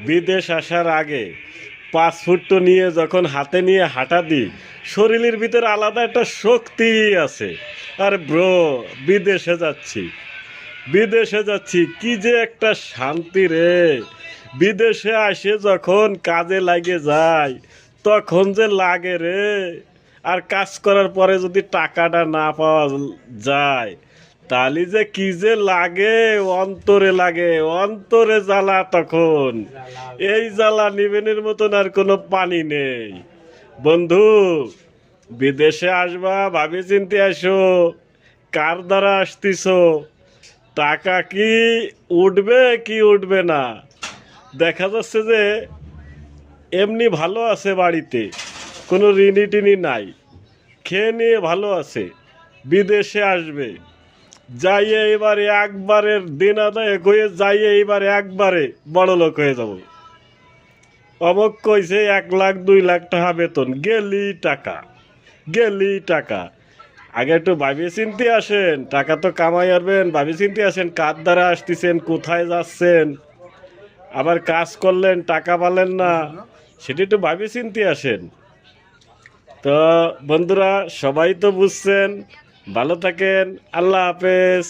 বিদেশ আসার আগে পাসপোর্ট নিয়ে যখন হাতে নিয়ে হাঁটা দিই, শরীরের ভিতরে আলাদা একটা শক্তি আছে। আর ব্রো, বিদেশে যাচ্ছি, বিদেশে যাচ্ছি, কি যে একটা শান্তি রে! বিদেশে আসে যখন কাজে লাগে যায়, তখন যে লাগে রে! আর কাজ করার পরে যদি টাকাটা না পাওয়া যায়, তাহলে যে কি যে লাগে, অন্তরে লাগে, অন্তরে জ্বালা তখন। এই জ্বালা নিবেনের মতন আর কোনো পানি নেই। বন্ধু, বিদেশে আসবা, ভাবি চিন্তে আসো, কার দ্বারা আসতিছো, টাকা কি উঠবে কি উঠবে না। দেখা যাচ্ছে যে এমনি ভালো আছে বাড়িতে, কোনো ঋণী টিনি নাই, খেয়ে নিয়ে ভালো আছে। বিদেশে আসবে, যাইয়ে এবারে একবারের দিন আদায় হয়ে যাইয়ে এবারে একবারে বড় লোক হয়ে যাব। অমক কইছে 1 লাখ 2 লাখ টাকা বেতন, গেলি টাকা, গেলি টাকা। আগে একটু ভাবি চিন্তে আসেন, টাকা তো কামাই আরবেন, ভাবি চিন্তে আসেন কার দ্বারা আসতেছেন, কোথায় যাচ্ছেন। আবার কাজ করলেন টাকা পালেন না, সেটি একটু ভাবি চিন্তে আসেন। তো বন্ধুরা, সবাই তো বুঝছেন। ভালো থাকেন, আল্লাহ হাফেজ।